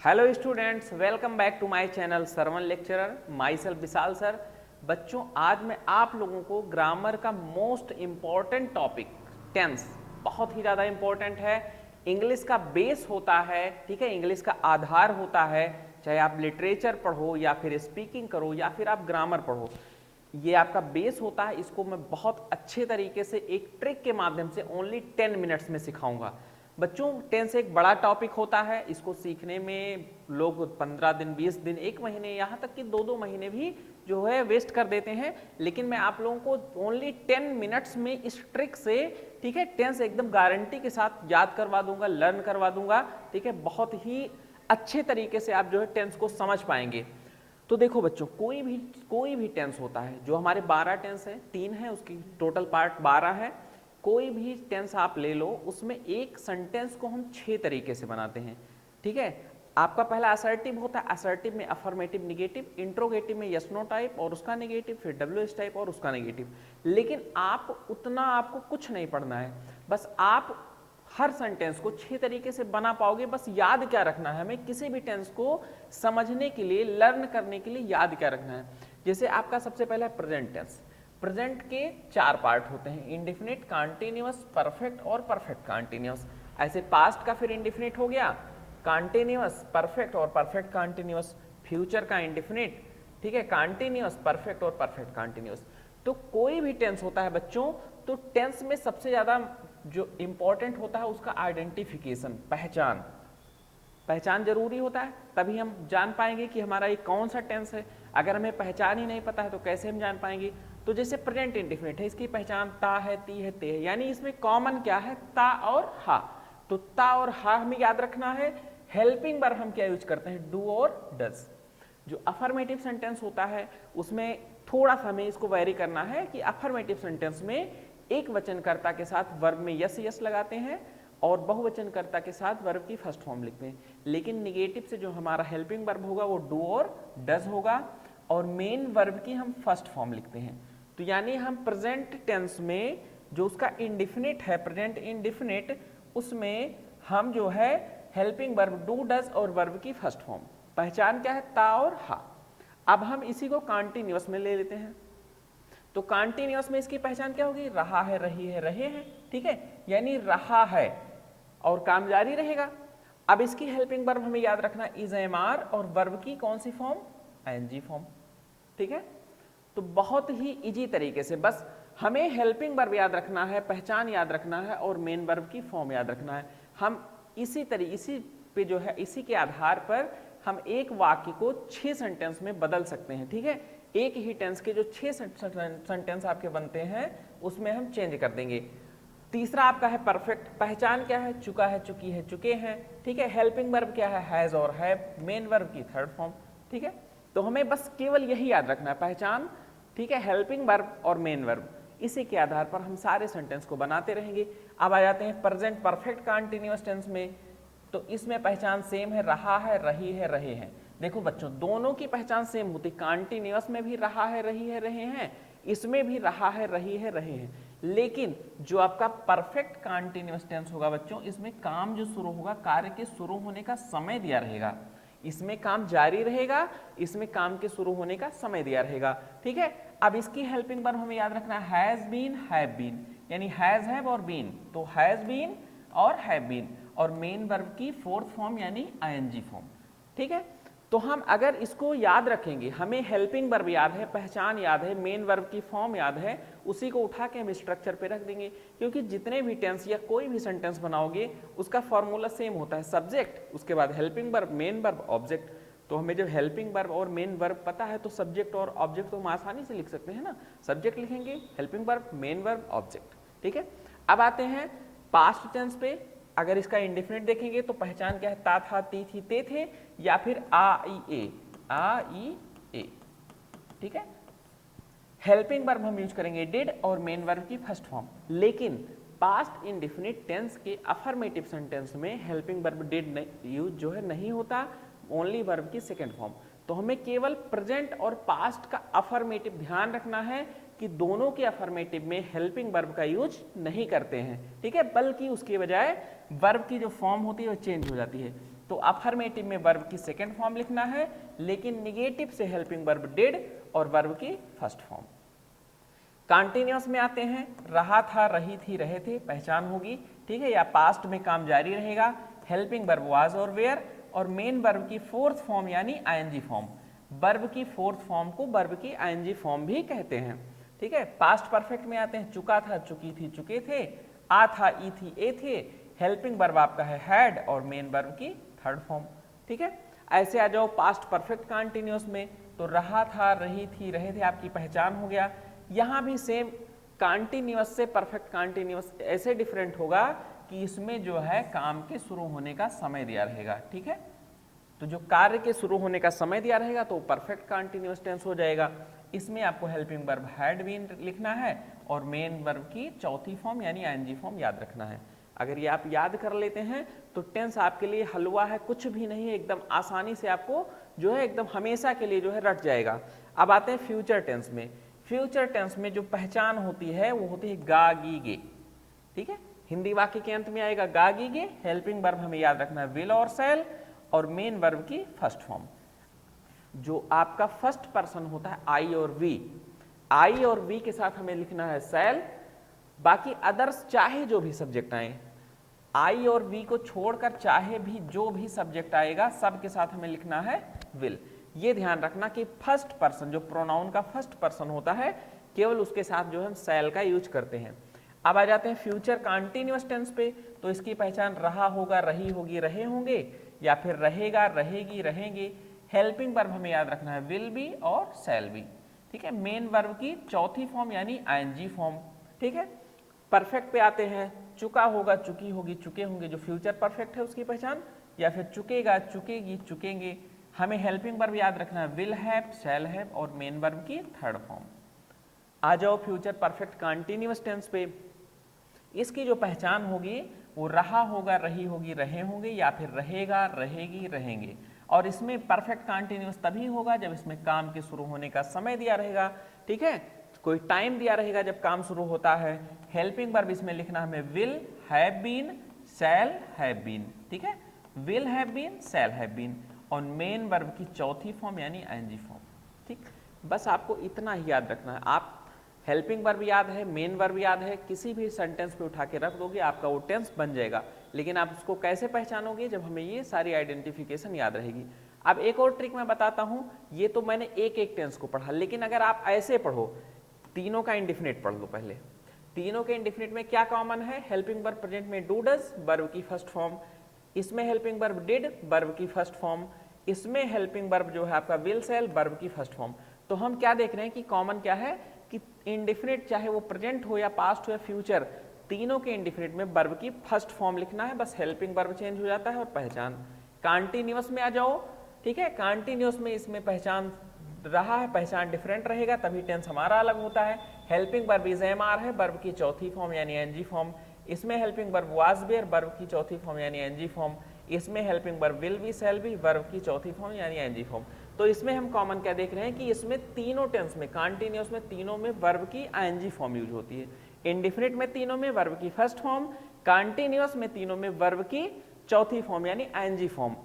Hello students, welcome back to my channel Sarvan lecturer, myself Vishal sir. बच्चों, आज मैं आप लोगों को ग्रामर का मोस्ट इम्पॉर्टेंट टॉपिक टेंस, बहुत ही ज़्यादा इम्पॉर्टेंट है। इंग्लिश का बेस होता है, ठीक है, इंग्लिश का आधार होता है। चाहे आप लिटरेचर पढ़ो या फिर स्पीकिंग करो या फिर आप ग्रामर पढ़ो, ये आपका बेस होता है। इसको मैं बहुत अच्छे तरीके से एक ट्रिक के माध्यम से ओनली 10 मिनट्स में सिखाऊंगा। बच्चों, टेंस एक बड़ा टॉपिक होता है, इसको सीखने में लोग 15 दिन, 20 दिन, 1 महीने, यहाँ तक कि 2-2 महीने भी जो है वेस्ट कर देते हैं। लेकिन मैं आप लोगों को ओनली 10 मिनट्स में इस ट्रिक से, ठीक है, टेंस एकदम गारंटी के साथ याद करवा दूंगा, लर्न करवा दूंगा, ठीक है। बहुत ही अच्छे तरीके से आप जो है टेंस को समझ पाएंगे। तो देखो बच्चों, कोई भी टेंस होता है, जो हमारे 12 टेंस है, 3 है, उसकी टोटल पार्ट 12 है। कोई भी टेंस आप ले लो, उसमें एक सेंटेंस को हम 6 तरीके से बनाते हैं, ठीक है। आपका पहला असर्टिव होता है, असर्टिव में अफर्मेटिव निगेटिव, इंट्रोगेटिव में यस नो टाइप और उसका नेगेटिव, फिर डब्ल्यूएस टाइप और उसका नेगेटिव। लेकिन आपको कुछ नहीं पढ़ना है, बस आप हर सेंटेंस को 6 तरीके से बना पाओगे। बस याद क्या रखना है हमें, किसी भी टेंस को समझने के लिए, लर्न करने के लिए याद क्या रखना है। जैसे आपका सबसे पहला है प्रेजेंट टेंस। प्रेजेंट के 4 पार्ट होते हैं, इंडेफिनिट, कॉन्टिन्यूअस, परफेक्ट और परफेक्ट कॉन्टिन्यूअस। ऐसे पास्ट का फिर इंडेफिनिट हो गया, कॉन्टिन्यूअस, परफेक्ट और परफेक्ट कॉन्टिन्यूअस। फ्यूचर का इंडेफिनिट, ठीक है, कॉन्टिन्यूअस, परफेक्ट और परफेक्ट कॉन्टिन्यूअस। तो कोई भी टेंस होता है बच्चों, तो टेंस में सबसे ज्यादा जो इंपॉर्टेंट होता है उसका आइडेंटिफिकेशन, पहचान जरूरी होता है, तभी हम जान पाएंगे कि हमारा ये कौन सा टेंस है। अगर हमें पहचान ही नहीं पता है तो कैसे हम जान पाएंगे। तो जैसे प्रेजेंट इंडेफिनिट है, इसकी पहचान ता है, ती है, ते है, यानी इसमें कॉमन क्या है, ता और हा। तो ता और हा हमें याद रखना है। हेल्पिंग वर्ब हम क्या यूज करते हैं, डू और डज। जो अफर्मेटिव सेंटेंस होता है उसमें थोड़ा सा हमें इसको वेरी करना है कि अफर्मेटिव सेंटेंस में एक वचनकर्ता के साथ वर्ब में यस यस लगाते हैं और बहुवचनकर्ता के साथ वर्ब की फर्स्ट फॉर्म लिखते हैं। लेकिन निगेटिव से जो हमारा हेल्पिंग वर्ब होगा वो डू और डज होगा और मेन वर्ब की हम फर्स्ट फॉर्म लिखते हैं। तो यानी हम प्रेजेंट टेंस में जो उसका इंडेफिनिट है, प्रेजेंट इंडेफिनिट, उसमें हम जो है हेल्पिंग वर्ब डू डज और वर्ब की फर्स्ट फॉर्म, पहचान क्या है, ता और हा। अब हम इसी को कॉन्टिन्यूअस में ले लेते हैं। तो कॉन्टिन्यूअस में इसकी पहचान क्या होगी, रहा है, रही है, रहे हैं, ठीक है, यानी रहा है और काम जारी रहेगा। अब इसकी हेल्पिंग वर्ब हमें याद रखना, इज, एम, आर और वर्ब की कौन सी फॉर्म, आईएनजी फॉर्म, ठीक है। तो बहुत ही इजी तरीके से बस हमें हेल्पिंग वर्ब याद रखना है, पहचान याद रखना है और मेन वर्ब की फॉर्म याद रखना है। हम इसी पे जो है, इसी के आधार पर हम एक वाक्य को 6 सेंटेंस में बदल सकते हैं, ठीक है। एक ही टेंस के जो 6 सेंटेंस आपके बनते हैं उसमें हम चेंज कर देंगे। तीसरा आपका है परफेक्ट, पहचान क्या है, चुका है, चुकी है, चुके हैं, ठीक है। हेल्पिंग वर्ब क्या है, हैज और हैव, मेन वर्ब की थर्ड फॉर्म, ठीक है। तो हमें बस केवल यही याद रखना है, पहचान, ठीक है, हेल्पिंग वर्ब और मेन वर्ब। इसी के आधार पर हम सारे सेंटेंस को बनाते रहेंगे। अब आ जाते हैं प्रेजेंट परफेक्ट कॉन्टिन्यूअस टेंस में। तो इसमें पहचान सेम है, रहा है, रही है, रहे हैं। देखो बच्चों, दोनों की पहचान सेम होती, कॉन्टिन्यूअस में भी रहा है, रही है, रहे हैं, इसमें भी रहा है, रही है, रहे हैं। लेकिन जो आपका परफेक्ट कॉन्टिन्यूअस टेंस होगा बच्चों, इसमें काम जो शुरू होगा, कार्य के शुरू होने का समय दिया रहेगा, इसमें काम जारी रहेगा, इसमें काम के शुरू होने का समय दिया रहेगा, ठीक है। अब इसकी हेल्पिंग वर्ब हमें याद रखना है, हैज बीन, हैव बीन, यानी हैज, हैव और बीन। तो हैज बीन और हैव बीन और मेन वर्ब की फोर्थ फॉर्म यानी आईएनजी फॉर्म, ठीक है। तो हम अगर इसको याद रखेंगे, हमें हेल्पिंग वर्ब याद है, पहचान याद है, मेन वर्ब की फॉर्म याद है, उसी को उठा के हम स्ट्रक्चर पे रख देंगे। क्योंकि जितने भी टेंस या कोई भी सेंटेंस बनाओगे उसका फॉर्मूला सेम होता है, सब्जेक्ट, उसके बाद helping verb, main verb, object. तो हमें जब हेल्पिंग वर्ब और मेन वर्ब पता है तो सब्जेक्ट और ऑब्जेक्ट तो हम आसानी से लिख सकते हैं ना। सब्जेक्ट लिखेंगे, helping verb, main verb, object, ठीक है। अब आते हैं पास्ट टेंस पे। अगर इसका इंडेफिनिट देखेंगे तो पहचान क्या है, ता था, ती थी, ते थे, या फिर आ ई ए, ठीक है। हेल्पिंग वर्ब हम यूज करेंगे डिड और मेन वर्ब की फर्स्ट फॉर्म। लेकिन पास्ट इंडेफिनिट टेंस के अफर्मेटिव सेंटेंस में हेल्पिंग वर्ब डिड यूज जो है नहीं होता, ओनली वर्ब की सेकेंड फॉर्म। तो हमें केवल प्रेजेंट और पास्ट का अफर्मेटिव ध्यान रखना है कि दोनों के अफर्मेटिव में हेल्पिंग वर्ब का यूज नहीं करते हैं, ठीक है, बल्कि उसके बजाय वर्ब की जो फॉर्म होती है वो चेंज हो जाती है। तो अफर्मेटिव में वर्ब की सेकेंड फॉर्म लिखना है, लेकिन निगेटिव से हेल्पिंग वर्ब डिड और वर्ब की फर्स्ट फॉर्म। कंटिन्यूअस में आते हैं, रहा था, रही थी, रहे थे, पहचान होगी, ठीक है, या पास्ट में काम जारी रहेगा, हेल्पिंग वर्ब वाज और वेयर, और मेन वर्ब की फोर्थ फॉर्म यानी आईएनजी फॉर्म। वर्ब की फोर्थ फॉर्म को वर्ब की आईएनजी फॉर्म भी कहते हैं, ठीक है। पास्ट परफेक्ट में आते हैं, चुका था, चुकी थी, चुके थे, आ था, ई थी, ए थे, हेल्पिंग वर्ब आपका है हैड और मेन वर्ब की थर्ड फॉर्म, ठीक है। ऐसे आ जाओ पास्ट परफेक्ट कंटिन्यूअस में, तो रहा था, रही थी, रहे थे आपकी पहचान हो गया। यहाँ भी सेम कंटिन्यूअस से परफेक्ट कंटिन्यूअस ऐसे डिफरेंट होगा कि इसमें जो है काम के शुरू होने का समय दिया रहेगा, ठीक है। तो जो कार्य के शुरू होने का समय दिया रहेगा तो परफेक्ट कंटिन्यूअस टेंस हो जाएगा। इसमें आपको हेल्पिंग वर्ब हैड बीन लिखना है और मेन वर्ब की चौथी फॉर्म यानी आईएनजी फॉर्म याद रखना है। अगर ये आप याद कर लेते हैं तो टेंस आपके लिए हलवा है, कुछ भी नहीं है, एकदम आसानी से आपको जो है एकदम हमेशा के लिए जो है रट जाएगा। अब आते हैं फ्यूचर टेंस में। फ्यूचर टेंस में जो पहचान होती है वो होती है गा गी गे, ठीक है। हिंदी वाक्य के अंत में आएगा गा गी गे, हेल्पिंग वर्ब हमें याद रखना है विल और सेल, और मेन वर्ब की फर्स्ट फॉर्म। जो आपका फर्स्ट पर्सन होता है आई और वी, आई और वी के साथ हमें लिखना है सेल, बाकी अदर्स चाहे जो भी सब्जेक्ट आए, आई और वी को छोड़कर चाहे भी जो भी सब्जेक्ट आएगा सब के साथ हमें लिखना है विल। ये ध्यान रखना कि फर्स्ट पर्सन जो प्रोनाउन का फर्स्ट पर्सन होता है केवल उसके साथ जो हम सेल का यूज करते हैं। अब आ जाते हैं फ्यूचर कंटीन्यूअस टेंस पे, तो इसकी पहचान रहा होगा, रही होगी, रहे होंगे, या फिर रहेगा, रहेगी, रहेंगे। हेल्पिंग वर्ब हमें याद रखना है विल बी और सेल बी, ठीक है। मेन वर्ब की चौथी फॉर्म यानी आईएनजी फॉर्म, ठीक है। परफेक्ट पे आते हैं, चुका होगा, चुकी होगी, चुके होंगे, जो फ्यूचर परफेक्ट है उसकी पहचान, या फिर चुकेगा, चुकेगी, चुकेंगे। हमें हेल्पिंग वर्ब याद रखना है विल हैव, शैल हैव और मेन वर्ब की थर्ड फॉर्म। आ जाओ फ्यूचर परफेक्ट कंटीन्यूअस टेंस पे। इसकी जो पहचान होगी वो रहा होगा, रही होगी, रहे होंगे, या फिर रहेगा, रहेगी, रहेंगे। और इसमें परफेक्ट कंटीन्यूअस तभी होगा जब इसमें काम के शुरू होने का समय दिया रहेगा, ठीक है, कोई टाइम दिया रहेगा जब काम शुरू होता है। हेल्पिंग वर्ब इसमें लिखना हमें will have been, shall have been, ठीक है, will have been, shall have been, और मेन वर्ब की चौथी फॉर्म यानी आईएनजी फॉर्म, ठीक। बस आपको इतना ही याद रखना है। आप हेल्पिंग वर्ब याद है, मेन वर्ब याद है, किसी भी सेंटेंस पे उठा के रख दोगे आपका वो टेंस बन जाएगा। लेकिन आप उसको कैसे पहचानोगे, जब हमें ये सारी आइडेंटिफिकेशन याद रहेगी। अब एक और ट्रिक मैं बताता हूँ, ये तो मैंने एक एक टेंस को पढ़ा, लेकिन अगर आप ऐसे पढ़ो, तीनों का इंडिफिनिट पढ़ लो पहले। तीनों के इंडिफिनिट में क्या कॉमन है, हेल्पिंग वर्ब प्रेजेंट में डू डज, वर्ब की फर्स्ट फॉर्म, इसमें हेल्पिंग वर्ब डिड, वर्ब की फर्स्ट फॉर्म, इसमें हेल्पिंग वर्ब जो है आपका विल सेल, वर्ब की फर्स्ट फॉर्म। तो हम क्या देख रहे हैं कि कॉमन क्या है कि इंडिफिनिट चाहे वो प्रेजेंट हो या पास्ट हो या फ्यूचर, तीनों के इंडिफिनिट में वर्ब की फर्स्ट फॉर्म लिखना है, बस हेल्पिंग वर्ब चेंज हो जाता है और पहचान। कंटीन्यूअस में आ जाओ, ठीक है, कंटीन्यूअस में इसमें पहचान रहा है, पहचान डिफरेंट रहेगा, तभी टेंस हमारा अलग होता है। Helping verb is am are है, वर्ब की चौथी फॉर्म यानी एनजी फॉर्म। इसमें helping verb was were, verb की चौथी फॉर्म यानी एनजी फॉर्म। इसमें helping verb will be, shall be, verb की चौथी फॉर्म यानी एनजी फॉर्म। तो इसमें हम कॉमन क्या देख रहे हैं कि इसमें तीनों टेंस में, कंटीन्यूअस में तीनों में वर्ब की आईएनजी फॉर्म यूज होती है, इंडिफिनिट में तीनों में वर्ब की फर्स्ट फॉर्म, कंटीन्यूअस में तीनों में वर्ब की चौथी फॉर्म यानी आईएनजी फॉर्म।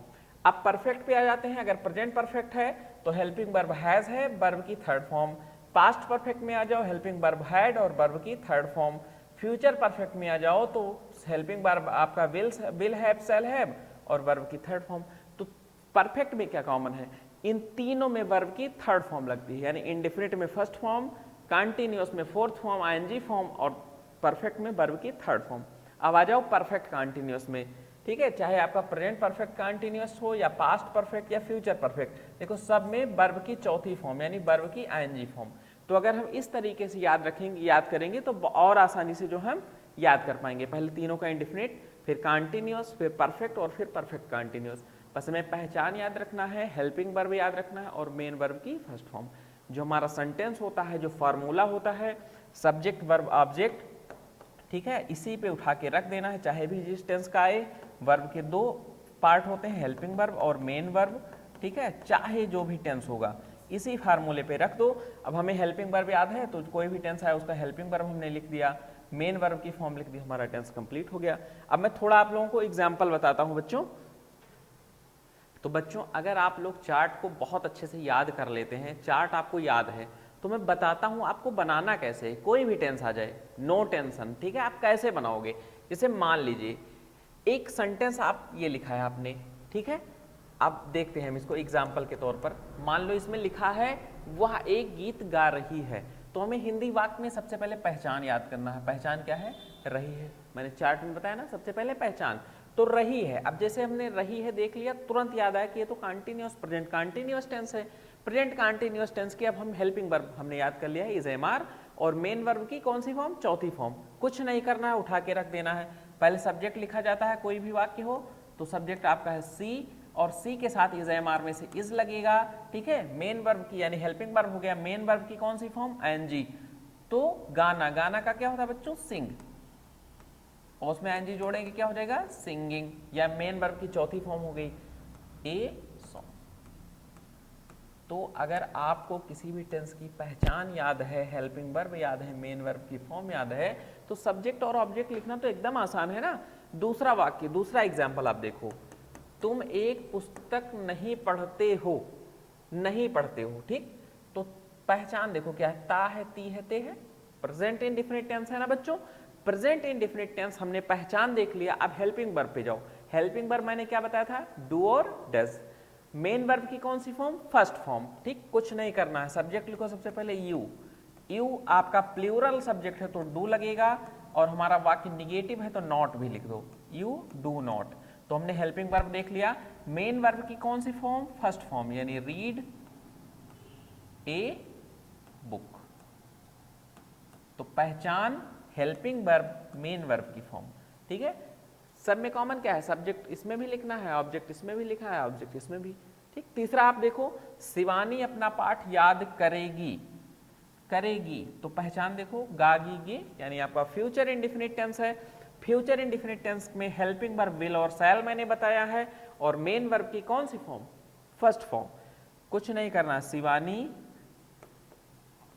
अब परफेक्ट पे आ जाते हैं। अगर प्रेजेंट परफेक्ट है तो हेल्पिंग वर्ब हैज है, वर्ब की थर्ड फॉर्म। पास्ट परफेक्ट में आ जाओ, हेल्पिंग वर्ब हैड और वर्ब की थर्ड फॉर्म। फ्यूचर परफेक्ट में आ जाओ तो हेल्पिंग वर्ब आपका विल हैव, शैल हैव और वर्ब की थर्ड फॉर्म। तो परफेक्ट में क्या कॉमन है, इन तीनों में वर्ब की थर्ड फॉर्म लगती है, यानी इंडिफिनिट में फर्स्ट फॉर्म, कंटीन्यूअस में फोर्थ फॉर्म आईएनजी फॉर्म और परफेक्ट में वर्ब की थर्ड फॉर्म। अब आ जाओ परफेक्ट कंटीन्यूअस में, ठीक है, चाहे आपका प्रेजेंट परफेक्ट कंटीन्यूअस हो या पास्ट परफेक्ट या फ्यूचर परफेक्ट, देखो सब में वर्ब की चौथी फॉर्म यानी वर्ब की आईएनजी फॉर्म। तो अगर हम इस तरीके से याद करेंगे तो और आसानी से जो हम याद कर पाएंगे। पहले तीनों का इंडिफिनिट, फिर कंटीन्यूअस, फिर परफेक्ट और फिर परफेक्ट कंटीन्यूअस। बस हमें पहचान याद रखना है, हेल्पिंग वर्ब याद रखना है और मेन वर्ब की फर्स्ट फॉर्म। जो हमारा सेंटेंस होता है, जो फार्मूला होता है, सब्जेक्ट वर्ब ऑब्जेक्ट, ठीक है, इसी पे उठा के रख देना है, चाहे भी जिस टेंस का आए। वर्ब के दो पार्ट होते हैं, हेल्पिंग वर्ब और मेन वर्ब, ठीक है, चाहे जो भी टेंस होगा इसी फार्मूले पे रख दो। अब हमें हेल्पिंग वर्ब याद है तो कोई भी टेंस आया उसका हेल्पिंग वर्ब हमने लिख दिया, मेन वर्ब की फॉर्म लिख दी, हमारा टेंस कंप्लीट हो गया। अब मैं थोड़ा आप लोगों को एग्जाम्पल बताता हूँ बच्चों। तो बच्चों अगर आप लोग चार्ट को बहुत अच्छे से याद कर लेते हैं, चार्ट आपको याद है, तो मैं बताता हूं आपको बनाना कैसे है। कोई भी टेंस आ जाए, नो टेंशन, ठीक है। आप कैसे बनाओगे, जैसे मान लीजिए एक सेंटेंस आप ये लिखा है आपने, ठीक है। अब देखते हैं हम इसको एग्जाम्पल के तौर पर। मान लो इसमें लिखा है वह एक गीत गा रही है, तो हमें हिंदी वाक्य में सबसे पहले पहचान याद करना है। पहचान क्या है, रही है। मैंने चार्ट में बताया ना, सबसे पहले पहचान तो रही है। अब जैसे हमने रही है देख लिया, तुरंत याद आया कि ये तो कंटीन्यूअस प्रेजेंट कंटीन्यूअस टेंस है। प्रेजेंट कंटीन्यूअस टेंस की अब हम हेल्पिंग वर्ब हमने याद कर लिया है, इज एम आर, और मेन वर्ब की कौन सी फॉर्म, चौथी फॉर्म। कुछ नहीं करना है, उठा के रख देना है। पहले सब्जेक्ट लिखा जाता है, कोई भी वाक्य हो तो सब्जेक्ट आपका है सी, और सी के साथ इज एम आर में से इज लगेगा, ठीक है। मेन वर्ब की यानी हेल्पिंग वर्ब हो गया, मेन वर्ब की कौन सी फॉर्म, एनजी। तो गाना, गाना का क्या होता है बच्चों, सिंग, और उसमें एनजी जोड़ेंगे क्या हो जाएगा, सिंगिंग, या मेन वर्ब की चौथी फॉर्म हो गई ए सॉन्ग। तो अगर आपको किसी भी टेंस की पहचान याद है, हेल्पिंग वर्ब याद है, मेन वर्ब की फॉर्म याद है, तो सब्जेक्ट और ऑब्जेक्ट लिखना तो एकदम आसान है ना। दूसरा वाक्य, दूसरा एग्जाम्पल आप देखो, तुम एक पुस्तक नहीं पढ़ते हो, नहीं पढ़ते हो, ठीक। तो पहचान देखो क्या है, ता है, ती है, ते है, प्रेजेंट इंडेफिनिट टेंस है ना बच्चों। प्रेजेंट इंडेफिनिट टेंस हमने पहचान देख लिया। अब हेल्पिंग वर्ब पे जाओ। हेल्पिंग वर्ब मैंने क्या बताया था, डू और डज। मेन वर्ब की कौन सी फॉर्म, फर्स्ट फॉर्म, ठीक। कुछ नहीं करना है, सब्जेक्ट लिखो सबसे पहले यू। यू आपका प्लूरल सब्जेक्ट है तो डू लगेगा, और हमारा वाक्य निगेटिव है तो नॉट भी लिख दो, यू डू नॉट। तो हमने हेल्पिंग वर्ब देख लिया। मेन वर्ब की कौन सी फॉर्म, फर्स्ट फॉर्म, यानी रीड ए बुक। तो पहचान हेल्पिंग वर्ब, मेन वर्ब की फॉर्म, ठीक है। सब में कॉमन क्या है, सब्जेक्ट इसमें भी लिखना है, ऑब्जेक्ट इसमें भी लिखा है, ऑब्जेक्ट इसमें भी, ठीक। तीसरा आप देखो, शिवानी अपना पाठ याद करेगी, करेगी, तो पहचान देखो गागी गे, यानी आपका फ्यूचर इंडेफिनिट टेंस है। फ्यूचर इंडेफिनिट टेंस में हेल्पिंग वर्ब विल और शैल मैंने बताया है, और मेन वर्ब की कौन सी फॉर्म, फर्स्ट फॉर्म। कुछ नहीं करना, शिवानी,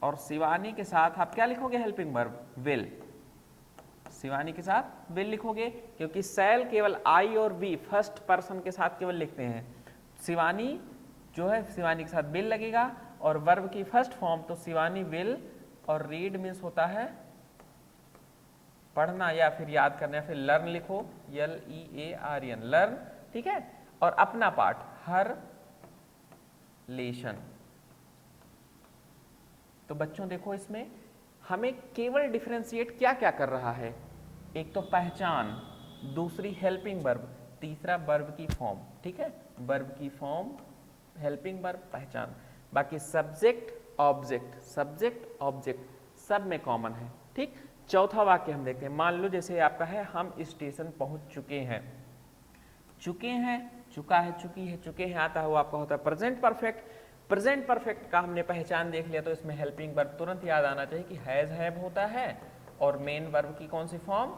और शिवानी के साथ आप क्या लिखोगे, हेल्पिंग वर्ब विल। शिवानी के साथ विल लिखोगे, क्योंकि शैल केवल आई और बी फर्स्ट पर्सन के साथ केवल लिखते हैं। शिवानी जो है, शिवानी के साथ विल लगेगा, और वर्ब की फर्स्ट फॉर्म तो शिवानी विल, और रीड मीन्स होता है पढ़ना या फिर याद करना, या फिर लर्न लिखो, LEARN, लर्न, ठीक है। और अपना पाठ, हर लेशन। तो बच्चों देखो इसमें हमें केवल डिफरेंशिएट क्या क्या कर रहा है, एक तो पहचान, दूसरी हेल्पिंग वर्ब, तीसरा वर्ब की फॉर्म, ठीक है। वर्ब की फॉर्म, हेल्पिंग वर्ब, पहचान, बाकी सब्जेक्ट ऑब्जेक्ट, सब्जेक्ट ऑब्जेक्ट सब में कॉमन है, ठीक। चौथा वाक्य हम देखते हैं। मान लो जैसे आपका है, हम स्टेशन पहुंच चुके हैं, चुके हैं, चुका है, चुकी है, चुके हैं आता है, वो आपका होता है प्रेजेंट परफेक्ट। प्रेजेंट परफेक्ट का हमने पहचान देख लिया, तो इसमें हेल्पिंग वर्ब तुरंत याद आना चाहिए कि हैज, हैव होता है, और मेन वर्ब की कौन सी फॉर्म,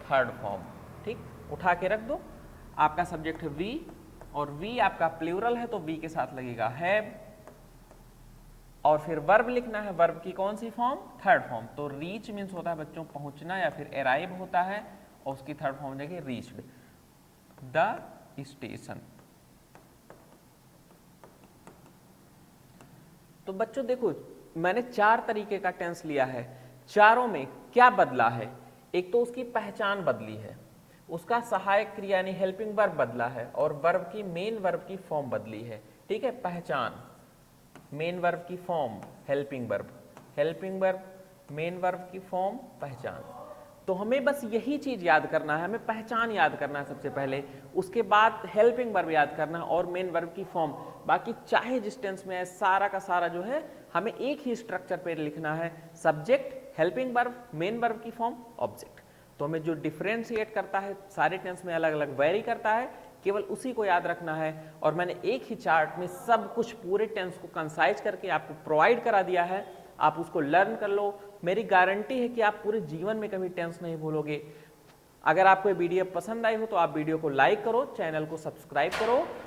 थर्ड फॉर्म, ठीक। उठा के रख दो। आपका सब्जेक्ट है वी, और वी आपका प्लूरल है तो वी के साथ लगेगा हैव, और फिर वर्ब लिखना है, वर्ब की कौन सी फॉर्म, थर्ड फॉर्म। तो रीच मीन्स होता है बच्चों पहुंचना, या फिर अराइव होता है, और उसकी थर्ड फॉर्म हो जाएगी रीच्ड द स्टेशन। तो बच्चों देखो मैंने 4 तरीके का टेंस लिया है, चारों में क्या बदला है, एक तो उसकी पहचान बदली है, उसका सहायक क्रिया यानी हेल्पिंग वर्ब बदला है, और वर्ब की मेन वर्ब की फॉर्म बदली है, ठीक है। पहचान, मेन वर्ब की form, helping verb, helping verb, main verb की फॉर्म, पहचान। तो हमें बस यही चीज याद करना है, हमें पहचान याद करना है सबसे पहले, उसके बाद हेल्पिंग वर्ब याद करना है और मेन वर्ब की फॉर्म। बाकी चाहे जिस टेंस में है सारा का सारा जो है हमें एक ही स्ट्रक्चर पे लिखना है, subject, helping verb, main verb की फॉर्म, ऑब्जेक्ट। तो हमें जो डिफरेंशिएट करता है सारे टेंस में अलग अलग वेरी करता है, केवल उसी को याद रखना है। और मैंने एक ही चार्ट में सब कुछ पूरे टेंस को कंसाइज करके आपको प्रोवाइड करा दिया है, आप उसको लर्न कर लो। मेरी गारंटी है कि आप पूरे जीवन में कभी टेंस नहीं भूलोगे। अगर आपको ये वीडियो पसंद आई हो तो आप वीडियो को लाइक करो, चैनल को सब्सक्राइब करो।